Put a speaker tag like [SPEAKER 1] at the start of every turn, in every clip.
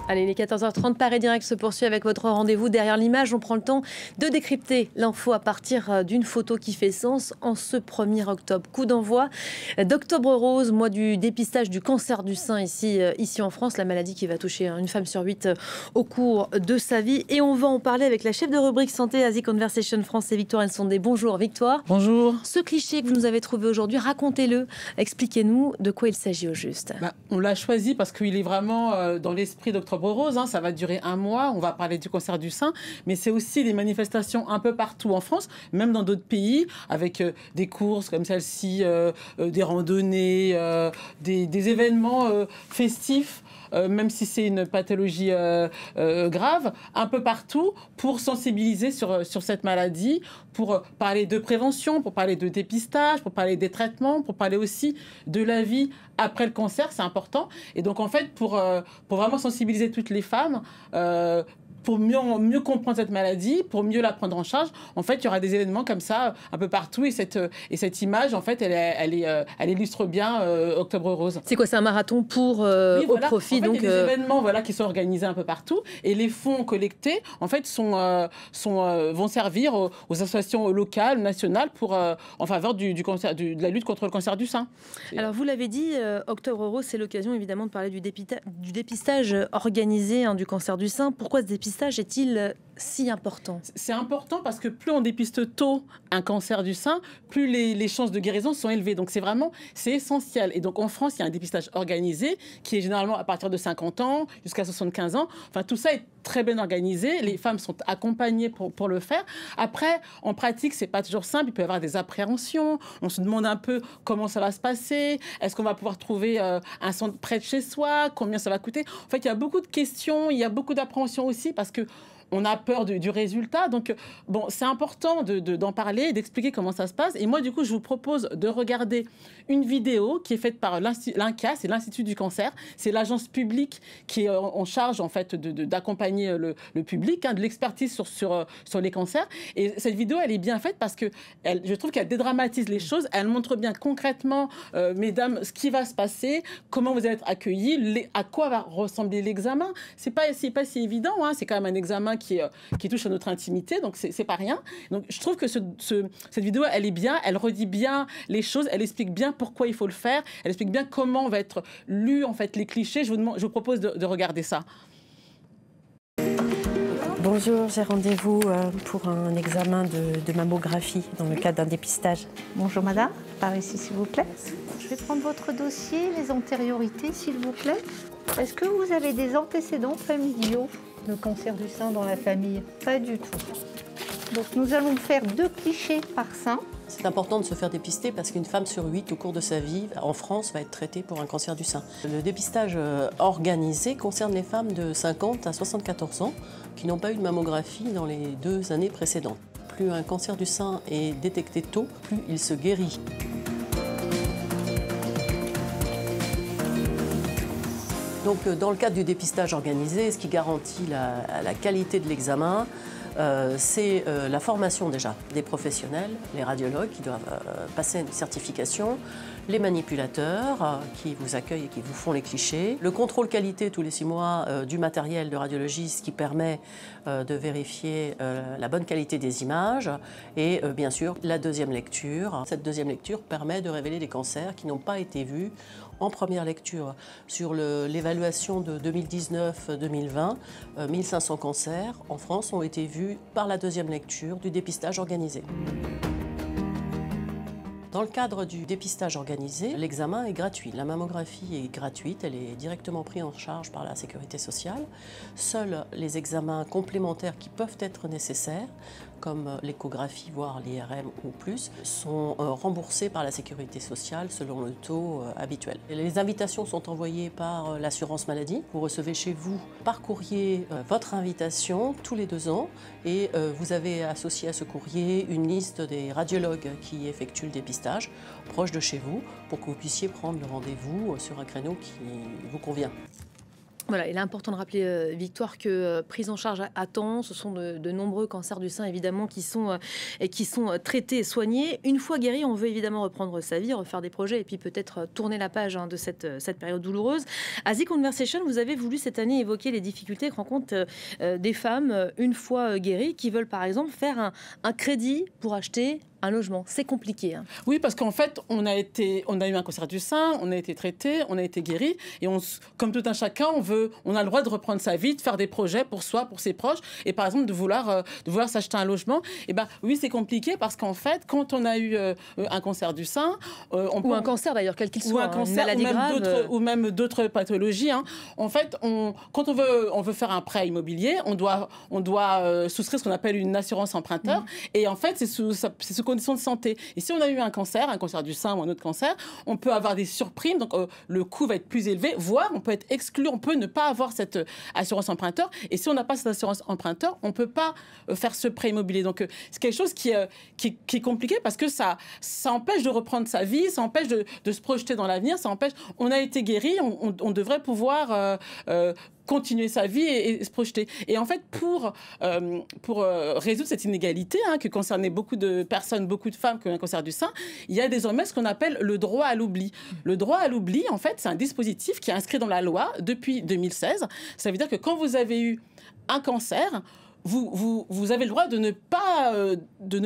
[SPEAKER 1] Allez, les 14h30, Paris Direct se poursuit avec votre rendez-vous derrière l'image. On prend le temps de décrypter l'info à partir d'une photo qui fait sens en ce 1er octobre. Coup d'envoi d'Octobre Rose, mois du dépistage du cancer du sein ici en France, la maladie qui va toucher une femme sur 8 au cours de sa vie. Et on va en parler avec la chef de rubrique Santé Asie Conversation France, c'est Victoire Elsondé. Bonjour Victoire.
[SPEAKER 2] Bonjour.
[SPEAKER 1] Ce cliché que vous nous avez trouvé aujourd'hui, racontez-le, expliquez-nous de quoi il s'agit au juste.
[SPEAKER 2] On l'a choisi parce qu'il est vraiment dans l'esprit d'Octobre Rose, ça va durer un mois, on va parler du cancer du sein, mais c'est aussi des manifestations un peu partout en France, même dans d'autres pays, avec des courses comme celle-ci, des randonnées, des événements festifs. Même si c'est une pathologie grave, un peu partout, pour sensibiliser sur cette maladie, pour parler de prévention, pour parler de dépistage, pour parler des traitements, pour parler aussi de la vie après le cancer, c'est important. Et donc, en fait, pour vraiment sensibiliser toutes les femmes, pour mieux comprendre cette maladie, pour mieux la prendre en charge, en fait, il y aura des événements comme ça un peu partout. Et cette image, en fait, elle illustre bien Octobre Rose.
[SPEAKER 1] C'est quoi, c'est un marathon pour
[SPEAKER 2] oui,
[SPEAKER 1] au profit
[SPEAKER 2] en fait,
[SPEAKER 1] donc
[SPEAKER 2] il y a des événements qui sont organisés un peu partout. Et les fonds collectés, en fait, vont servir aux associations locales, nationales, en faveur de la lutte contre le cancer du sein.
[SPEAKER 1] Alors, vous l'avez dit, Octobre Rose, c'est l'occasion évidemment de parler du dépistage organisé du cancer du sein. Pourquoi ce dépistage est-il si important?
[SPEAKER 2] C'est important parce que plus on dépiste tôt un cancer du sein, plus les chances de guérison sont élevées. Donc c'est essentiel. Et donc en France, il y a un dépistage organisé qui est généralement à partir de 50 ans jusqu'à 75 ans. Enfin, tout ça est très bien organisé. Les femmes sont accompagnées pour le faire. Après, en pratique, c'est pas toujours simple. Il peut y avoir des appréhensions. On se demande un peu comment ça va se passer. Est-ce qu'on va pouvoir trouver un centre près de chez soi? Combien ça va coûter? En fait, il y a beaucoup de questions. Il y a beaucoup d'appréhensions aussi parce que on a peur du résultat. Donc, c'est important d'en parler, d'expliquer comment ça se passe. Et moi, du coup, je vous propose de regarder une vidéo qui est faite par l'INCa, c'est l'Institut du cancer. C'est l'agence publique qui est en charge, en fait, d'accompagner le public, de l'expertise sur les cancers. Et cette vidéo, elle est bien faite parce que je trouve qu'elle dédramatise les choses. Elle montre bien concrètement, mesdames, ce qui va se passer, comment vous allez être accueillis, à quoi va ressembler l'examen. C'est pas si évident, c'est quand même un examen qui touche à notre intimité, donc c'est pas rien. Donc je trouve que cette vidéo, elle est bien, elle redit bien les choses, elle explique bien pourquoi il faut le faire, elle explique bien comment va être lu en fait les clichés. Je vous propose de regarder ça.
[SPEAKER 3] Bonjour, j'ai rendez-vous pour un examen de mammographie dans le cadre d'un dépistage.
[SPEAKER 4] Bonjour madame, par ici s'il vous plaît. Je vais prendre votre dossier, les antériorités s'il vous plaît. Est-ce que vous avez des antécédents familiaux de cancer du sein dans la famille? Pas du tout. Donc nous allons faire 2 clichés par sein.
[SPEAKER 5] C'est important de se faire dépister parce qu'une femme sur 8 au cours de sa vie en France va être traitée pour un cancer du sein. Le dépistage organisé concerne les femmes de 50 à 74 ans qui n'ont pas eu de mammographie dans les 2 années précédentes. Plus un cancer du sein est détecté tôt, plus il se guérit. Donc, dans le cadre du dépistage organisé, ce qui garantit la qualité de l'examen, c'est la formation déjà des professionnels, les radiologues qui doivent passer une certification, les manipulateurs qui vous accueillent et qui vous font les clichés, le contrôle qualité tous les 6 mois du matériel de radiologie, ce qui permet de vérifier la bonne qualité des images et bien sûr la deuxième lecture. Cette deuxième lecture permet de révéler des cancers qui n'ont pas été vus en première lecture. Sur l'évaluation de 2019-2020, 1500 cancers en France ont été vus par la deuxième lecture du dépistage organisé. Dans le cadre du dépistage organisé, l'examen est gratuit. La mammographie est gratuite, elle est directement prise en charge par la Sécurité sociale. Seuls les examens complémentaires qui peuvent être nécessaires, comme l'échographie, voire l'IRM ou plus, sont remboursés par la Sécurité sociale selon le taux habituel. Les invitations sont envoyées par l'assurance maladie. Vous recevez chez vous par courrier votre invitation tous les 2 ans et vous avez associé à ce courrier une liste des radiologues qui effectuent le dépistage proche de chez vous pour que vous puissiez prendre le rendez-vous sur un créneau qui vous convient.
[SPEAKER 1] Voilà, il est important de rappeler, Victoire, que prise en charge à temps, ce sont de nombreux cancers du sein, évidemment, qui sont traités et soignés. Une fois guéri, on veut évidemment reprendre sa vie, refaire des projets et puis peut-être tourner la page de cette période douloureuse. À The Conversation, vous avez voulu cette année évoquer les difficultés que rencontrent des femmes, une fois guéries, qui veulent par exemple faire un crédit pour acheter un logement. C'est compliqué. Hein.
[SPEAKER 2] Oui, parce qu'en fait, on a eu un cancer du sein, on a été traité, on a été guéri, et comme tout un chacun, on a le droit de reprendre sa vie, de faire des projets pour soi, pour ses proches, et par exemple de vouloir s'acheter un logement. Et ben oui, c'est compliqué parce qu'en fait, quand on a eu un cancer du sein,
[SPEAKER 1] un cancer d'ailleurs, quel qu'il soit,
[SPEAKER 2] un cancer,
[SPEAKER 1] une maladie grave,
[SPEAKER 2] ou même d'autres pathologies. Hein. En fait, quand on veut faire un prêt immobilier, on doit souscrire ce qu'on appelle une assurance emprunteur, et en fait, c'est sous conditions de santé. Et si on a eu un cancer du sein ou un autre cancer, on peut avoir des surprimes, donc le coût va être plus élevé, voire on peut être exclu, on peut ne pas avoir cette assurance emprunteur. Et si on n'a pas cette assurance emprunteur, on ne peut pas faire ce prêt immobilier. Donc c'est quelque chose qui est compliqué parce que ça empêche de reprendre sa vie, ça empêche de se projeter dans l'avenir, ça empêche... On a été guéri, on devrait pouvoir... continuer sa vie et se projeter. Et en fait, pour résoudre cette inégalité que concernait beaucoup de personnes, beaucoup de femmes qui ont un cancer du sein, il y a désormais ce qu'on appelle le droit à l'oubli. Le droit à l'oubli, en fait, c'est un dispositif qui est inscrit dans la loi depuis 2016. Ça veut dire que quand vous avez eu un cancer, vous avez le droit de ne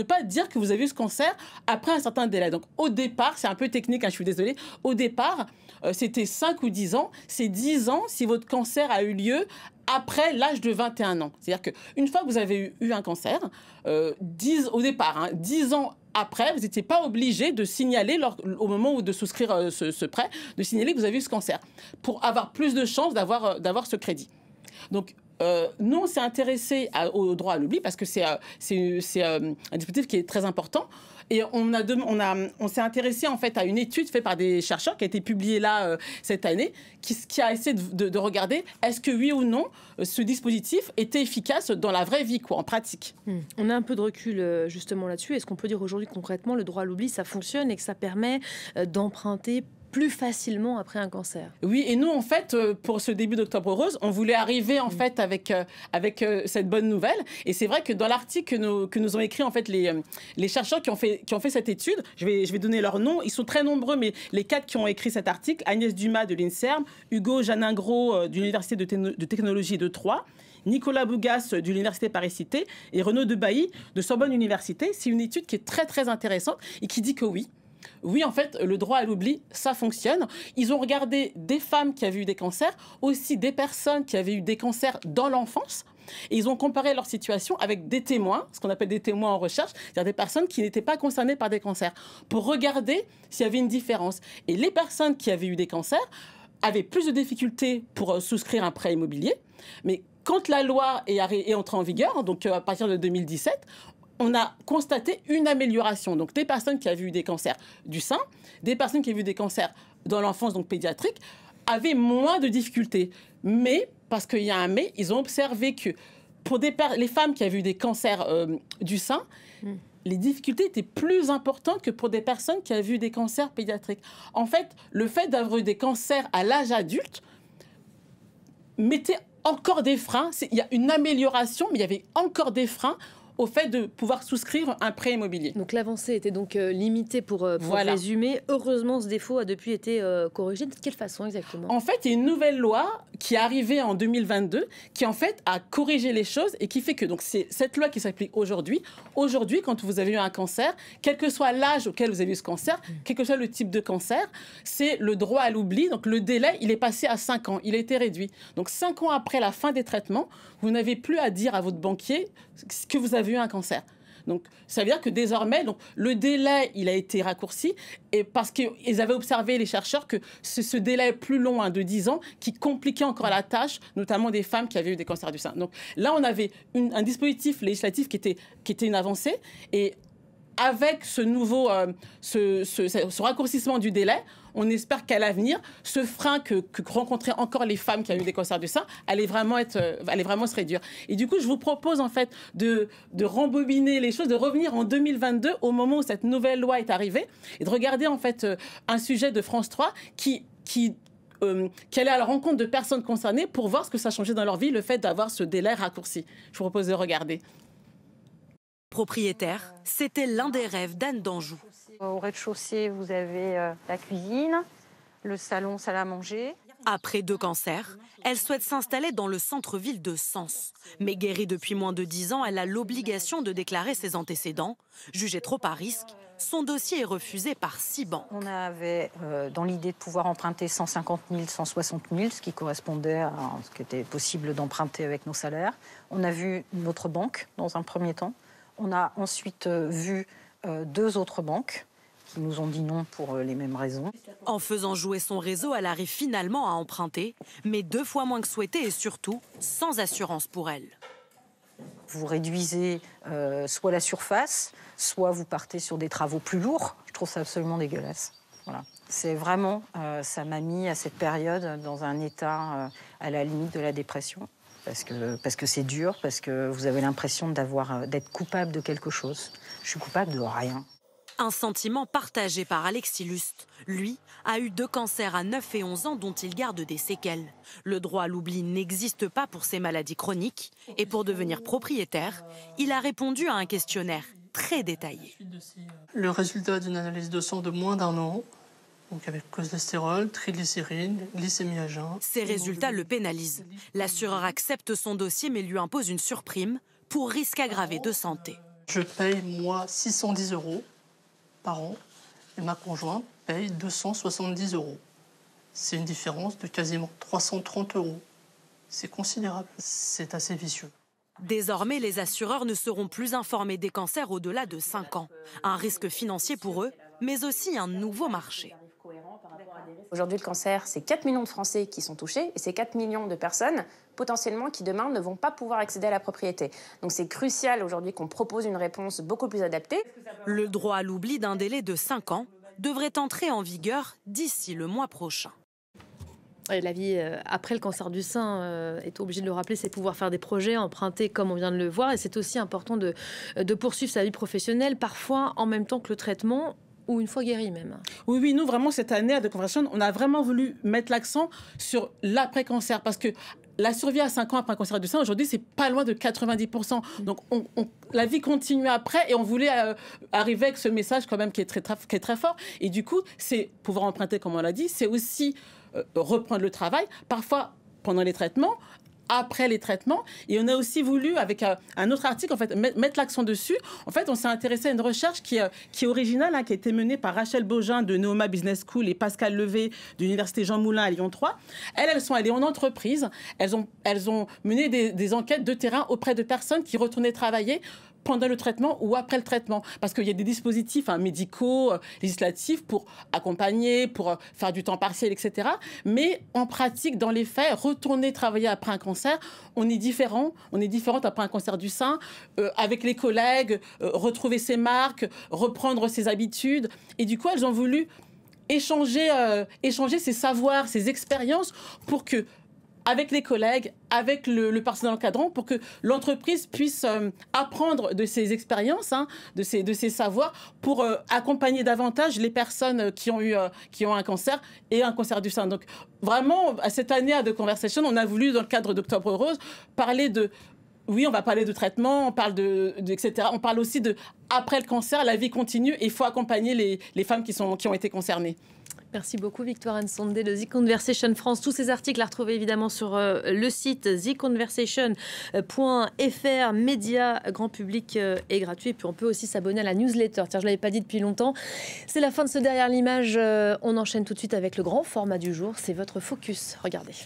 [SPEAKER 2] pas dire que vous avez eu ce cancer après un certain délai. Donc, au départ, c'est un peu technique, je suis désolée, au départ, c'était 5 ou 10 ans. C'est 10 ans si votre cancer a eu lieu après l'âge de 21 ans. C'est-à-dire qu'une fois que vous avez eu un cancer, au départ, 10 ans après, vous n'étiez pas obligé de signaler, au moment où de souscrire ce prêt, de signaler que vous avez eu ce cancer, pour avoir plus de chances d'avoir ce crédit. Donc, nous, on s'est intéressé au droit à l'oubli parce que c'est un dispositif qui est très important. Et on s'est intéressé en fait à une étude faite par des chercheurs qui a été publiée là cette année, qui a essayé de regarder est-ce que oui ou non ce dispositif était efficace dans la vraie vie, en pratique.
[SPEAKER 1] On a un peu de recul justement là-dessus. Est-ce qu'on peut dire aujourd'hui concrètement le droit à l'oubli, ça fonctionne et que ça permet d'emprunter plus facilement après un cancer? Oui,
[SPEAKER 2] et nous, en fait, pour ce début d'Octobre Rose, on voulait arriver, en fait, avec cette bonne nouvelle. Et c'est vrai que dans l'article que nous ont écrit, en fait, les chercheurs qui ont fait cette étude, je vais donner leur nom, ils sont très nombreux, mais les 4 qui ont écrit cet article, Agnès Dumas de l'INSERM, Hugo Janingro de l'Université de technologie de Troyes, Nicolas Bougas de l'Université Paris-Cité et Renaud Debailly de Sorbonne Université. C'est une étude qui est très, très intéressante et qui dit que oui, en fait, le droit à l'oubli, ça fonctionne. Ils ont regardé des femmes qui avaient eu des cancers, aussi des personnes qui avaient eu des cancers dans l'enfance. Et ils ont comparé leur situation avec des témoins, ce qu'on appelle des témoins en recherche, c'est-à-dire des personnes qui n'étaient pas concernées par des cancers, pour regarder s'il y avait une différence. Et les personnes qui avaient eu des cancers avaient plus de difficultés pour souscrire un prêt immobilier. Mais quand la loi est entrée en vigueur, donc à partir de 2017, on a constaté une amélioration. Donc, des personnes qui avaient eu des cancers du sein, des personnes qui avaient eu des cancers dans l'enfance, donc pédiatrique, avaient moins de difficultés. Mais, parce qu'il y a un mais, ils ont observé que pour les femmes qui avaient eu des cancers du sein, les difficultés étaient plus importantes que pour des personnes qui avaient eu des cancers pédiatriques. En fait, le fait d'avoir eu des cancers à l'âge adulte mettait encore des freins. Il y a une amélioration, mais il y avait encore des freins au fait de pouvoir souscrire un prêt immobilier.
[SPEAKER 1] Donc l'avancée était donc limitée pour résumer. Heureusement, ce défaut a depuis été corrigé. De quelle façon exactement?
[SPEAKER 2] En fait, il y a une nouvelle loi qui est arrivée en 2022 qui en fait a corrigé les choses et qui fait que donc c'est cette loi qui s'applique aujourd'hui. Aujourd'hui, quand vous avez eu un cancer, quel que soit l'âge auquel vous avez eu ce cancer, quel que soit le type de cancer, c'est le droit à l'oubli. Donc le délai, il est passé à 5 ans. Il a été réduit. Donc 5 ans après la fin des traitements, vous n'avez plus à dire à votre banquier que vous avez eu un cancer. Donc, ça veut dire que désormais, donc, le délai, il a été raccourci et parce qu'ils avaient observé, les chercheurs, que ce délai plus long, de 10 ans, qui compliquait encore la tâche, notamment des femmes qui avaient eu des cancers du sein. Donc là, on avait un dispositif législatif qui était une avancée et avec ce nouveau, ce raccourcissement du délai, on espère qu'à l'avenir, ce frein que rencontraient encore les femmes qui ont eu des cancers du sein allait vraiment se réduire. Et du coup, je vous propose en fait de rembobiner les choses, de revenir en 2022 au moment où cette nouvelle loi est arrivée et de regarder en fait un sujet de France 3 qui qui allaient à la rencontre de personnes concernées pour voir ce que ça changeait dans leur vie, le fait d'avoir ce délai raccourci. Je vous propose de regarder.
[SPEAKER 6] Propriétaire, c'était l'un des rêves d'Anne d'Anjou.
[SPEAKER 4] Au rez-de-chaussée, vous avez la cuisine, le salon, salle à manger.
[SPEAKER 6] Après 2 cancers, elle souhaite s'installer dans le centre-ville de Sens. Mais guérie depuis moins de 10 ans, elle a l'obligation de déclarer ses antécédents. Jugée trop à risque, son dossier est refusé par 6 banques.
[SPEAKER 4] On avait dans l'idée de pouvoir emprunter 150 000, 160 000, ce qui correspondait à ce qui était possible d'emprunter avec nos salaires. On a vu notre banque dans un premier temps. On a ensuite vu 2 autres banques qui nous ont dit non pour les mêmes raisons.
[SPEAKER 6] En faisant jouer son réseau, elle arrive finalement à emprunter, mais 2 fois moins que souhaité et surtout sans assurance pour elle.
[SPEAKER 4] Vous réduisez soit la surface, soit vous partez sur des travaux plus lourds. Je trouve ça absolument dégueulasse. Voilà. C'est vraiment, ça m'a mis à cette période dans un état à la limite de la dépression. Parce que c'est dur, parce que vous avez l'impression d'être coupable de quelque chose. Je suis coupable de rien.
[SPEAKER 6] Un sentiment partagé par Alexis Lust. Lui a eu 2 cancers à 9 et 11 ans dont il garde des séquelles. Le droit à l'oubli n'existe pas pour ces maladies chroniques. Et pour devenir propriétaire, il a répondu à un questionnaire très détaillé.
[SPEAKER 7] Le résultat d'une analyse de sang de moins d'1 an, donc avec cholestérol, triglycérides, glycémie à jeun.
[SPEAKER 6] Ces résultats le pénalisent. L'assureur accepte son dossier mais lui impose une surprime pour risque aggravé de santé.
[SPEAKER 7] Je paye, moi, 610 € par an et ma conjointe paye 270 €. C'est une différence de quasiment 330 €. C'est considérable, c'est assez vicieux.
[SPEAKER 6] Désormais, les assureurs ne seront plus informés des cancers au-delà de 5 ans. Un risque financier pour eux, mais aussi un nouveau marché.
[SPEAKER 8] Aujourd'hui, le cancer, c'est 4 millions de Français qui sont touchés et c'est 4 millions de personnes potentiellement qui demain ne vont pas pouvoir accéder à la propriété. Donc c'est crucial aujourd'hui qu'on propose une réponse beaucoup plus adaptée.
[SPEAKER 6] Le droit à l'oubli d'un délai de 5 ans devrait entrer en vigueur d'ici le mois prochain.
[SPEAKER 1] Et la vie après le cancer du sein est obligé de le rappeler, c'est pouvoir faire des projets, emprunter comme on vient de le voir. Et c'est aussi important de poursuivre sa vie professionnelle, parfois en même temps que le traitement, ou une fois guéri même.
[SPEAKER 2] Oui, nous vraiment cette année à The Conversation, on a vraiment voulu mettre l'accent sur l'après-cancer parce que la survie à 5 ans après un cancer du sein, aujourd'hui, c'est pas loin de 90%. Donc, la vie continue après et on voulait arriver avec ce message quand même qui est très fort. Et du coup, c'est pouvoir emprunter, comme on l'a dit, c'est aussi reprendre le travail, parfois pendant les traitements, après les traitements. Et on a aussi voulu, avec un autre article, en fait, mettre l'accent dessus. En fait, on s'est intéressé à une recherche qui est originale, qui a été menée par Rachel Beaugin de Neoma Business School et Pascal Levé de l'Université Jean Moulin à Lyon 3. Elles sont allées en entreprise. Elles ont mené des enquêtes de terrain auprès de personnes qui retournaient travailler pendant le traitement ou après le traitement. Parce qu'il y a des dispositifs médicaux, législatifs pour accompagner, pour faire du temps partiel, etc. Mais en pratique, dans les faits, retourner travailler après un cancer, on est différent. On est différente après un cancer du sein, avec les collègues, retrouver ses marques, reprendre ses habitudes. Et du coup, elles ont voulu échanger ses savoirs, ses expériences pour que avec les collègues, avec le personnel encadrant, pour que l'entreprise puisse apprendre de ses expériences, de ses savoirs, pour accompagner davantage les personnes qui ont un cancer et un cancer du sein. Donc vraiment, à cette année à The Conversation, on a voulu, dans le cadre d'Octobre Rose, parler de... Oui, on va parler de traitement, on parle etc. On parle aussi de, après le cancer, la vie continue et il faut accompagner les femmes qui ont été concernées.
[SPEAKER 1] Merci beaucoup Victoire Nsondé de The Conversation France. Tous ces articles à retrouver évidemment sur le site theconversation.fr, média grand public et gratuit. Et puis on peut aussi s'abonner à la newsletter. Tiens, je ne l'avais pas dit depuis longtemps. C'est la fin de ce Derrière l'image. On enchaîne tout de suite avec le grand format du jour. C'est votre focus. Regardez.